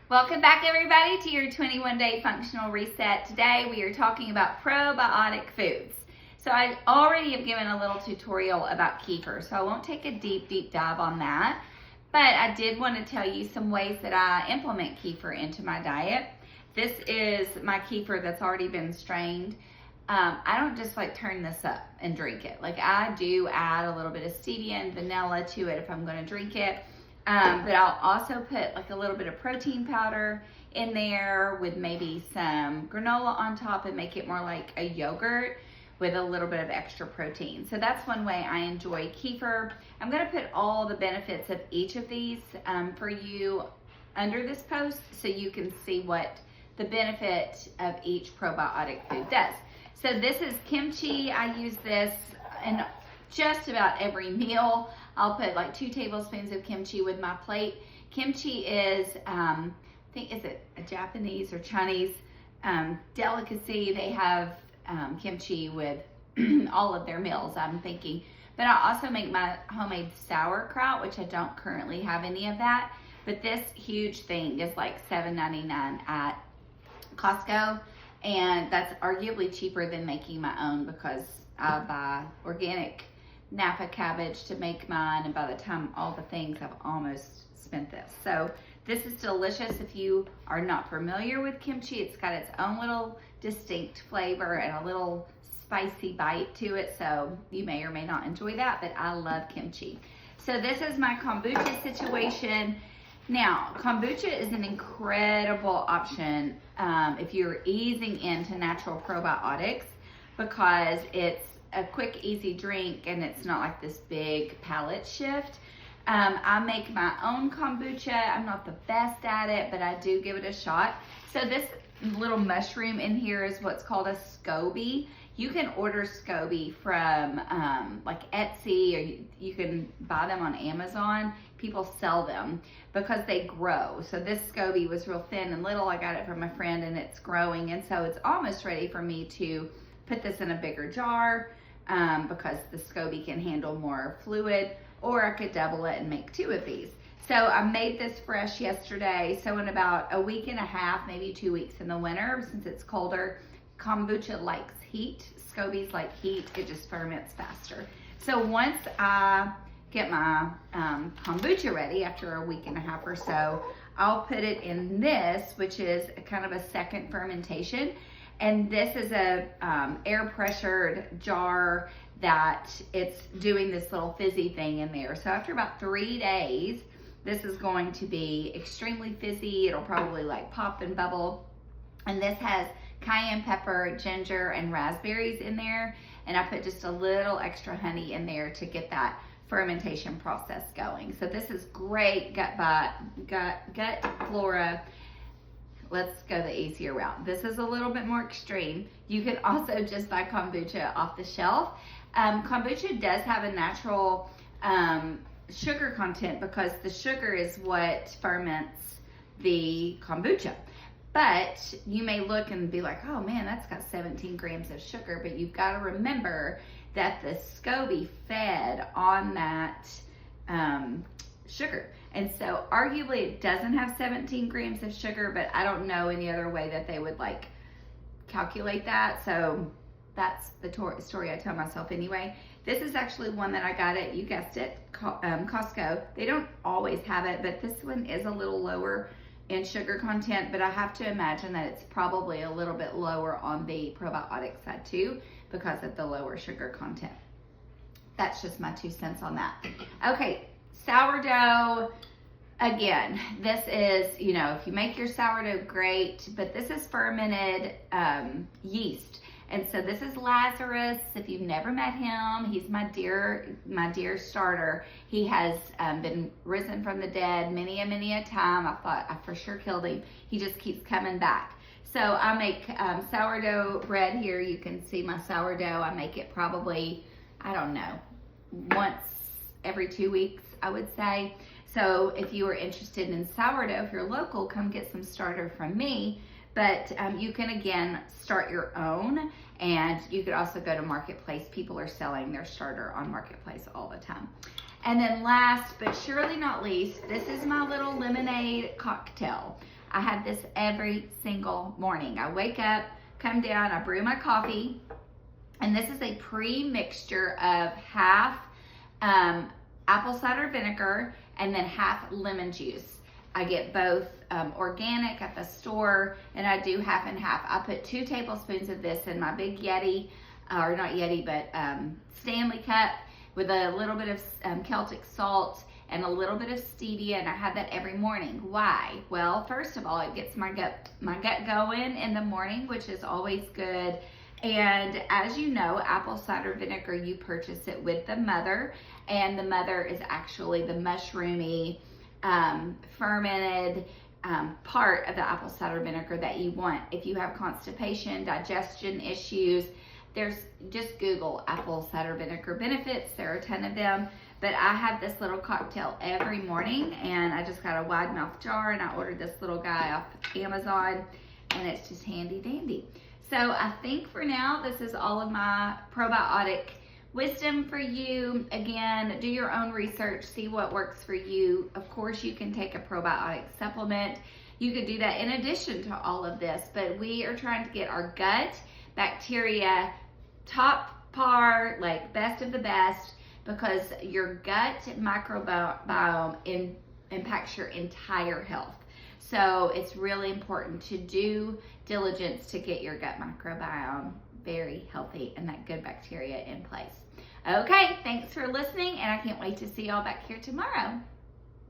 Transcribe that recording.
Welcome back, everybody, to your 21-day functional reset. Today we are talking about probiotic foods. So I already have given a little tutorial about kefir, so I won't take a deep dive on that. But I did want to tell you some ways that I implement kefir into my diet. This is my kefir that's already been strained. I don't just like turn this up and drink it. Like, I do add a little bit of stevia and vanilla to it if I'm going to drink it. But I'll also put like a little bit of protein powder in there with maybe some granola on top and make it more like a yogurt with a little bit of extra protein. So that's one way I enjoy kefir. I'm going to put all the benefits of each of these for you under this post so you can see what the benefit of each probiotic food does. So this is kimchi. I use this in just about every meal. I'll put like 2 tablespoons of kimchi with my plate. Kimchi is, I think, is it a Japanese or Chinese delicacy? They have kimchi with all of their meals, I'm thinking. But I also make my homemade sauerkraut, which I don't currently have any of that. But this huge thing is like $7.99 at Costco. And that's arguably cheaper than making my own because I buy organic Napa cabbage to make mine, and by the time all the things, I've almost spent this. So this is delicious. If you are not familiar with kimchi, it's got its own little distinct flavor and a little spicy bite to it, so you may or may not enjoy that, but I love kimchi. So this is my kombucha situation. Now, kombucha is an incredible option if you're easing into natural probiotics because it's a quick, easy drink and it's not like this big palate shift. I make my own kombucha. I'm not the best at it, but I do give it a shot. So this little mushroom in here is what's called a SCOBY. You can order SCOBY from like Etsy, or you can buy them on Amazon. People sell them because they grow. So this SCOBY was real thin and little. I got it from a friend and it's growing, and so it's almost ready for me to put this in a bigger jar because the SCOBY can handle more fluid, or I could double it and make 2 of these. So I made this fresh yesterday. So in about a week and a half, maybe 2 weeks in the winter, since it's colder, kombucha likes heat. SCOBYs like heat. It just ferments faster. So once I get my kombucha ready after a week and a half or so, I'll put it in this, which is a kind of a second fermentation. And this is a air pressured jar that it's doing this little fizzy thing in there. So after about 3 days, this is going to be extremely fizzy. It'll probably like pop and bubble. And this has cayenne pepper, ginger, and raspberries in there. And I put just a little extra honey in there to get that fermentation process going. So this is great gut flora. Let's go the easier route. This is a little bit more extreme. You can also just buy kombucha off the shelf. Kombucha does have a natural sugar content because the sugar is what ferments the kombucha. But you may look and be like, oh man, that's got 17 grams of sugar. But you've got to remember that the SCOBY fed on that sugar. And so arguably it doesn't have 17 grams of sugar, but I don't know any other way that they would like calculate that. So that's the story I tell myself anyway. This is actually one that I got at, you guessed it, Costco. They don't always have it, but this one is a little lower in sugar content, but I have to imagine that it's probably a little bit lower on the probiotic side too because of the lower sugar content. That's just my 2 cents on that. Okay, sourdough. Again, this is, you know, if you make your sourdough, great, but this is fermented yeast. And so this is Lazarus. If you've never met him, he's my dear starter. He has been risen from the dead many a time. I thought I for sure killed him. He just keeps coming back. So I make sourdough bread here. You can see my sourdough. I make it probably, I don't know, once every 2 weeks, I would say. So if you are interested in sourdough, if you're local, come get some starter from me. But you can, again, start your own, and you could also go to Marketplace. People are selling their starter on Marketplace all the time. And then last but surely not least, this is my little lemonade cocktail. I have this every single morning. I wake up, come down, I brew my coffee, and this is a pre-mixture of half apple cider vinegar and then half lemon juice. I get both organic at the store, and I do half and half. I put 2 tablespoons of this in my big Yeti, or not Yeti, but Stanley cup, with a little bit of Celtic salt and a little bit of stevia, and I have that every morning. Why? Well, first of all, it gets my gut going in the morning, which is always good. And as you know, apple cider vinegar, you purchase it with the mother, and the mother is actually the mushroomy, fermented part of the apple cider vinegar that you want. If you have constipation, digestion issues, just Google apple cider vinegar benefits. There are a ton of them. But I have this little cocktail every morning, and I just got a wide mouth jar, and I ordered this little guy off Amazon, and it's just handy dandy. So I think for now, this is all of my probiotic wisdom for you. Again, do your own research, see what works for you. Of course, you can take a probiotic supplement. You could do that in addition to all of this, but we are trying to get our gut bacteria top par, like best of the best, because your gut microbiome impacts your entire health. So it's really important to do diligence to get your gut microbiome very healthy and that good bacteria in place. Okay, thanks for listening, and I can't wait to see y'all back here tomorrow.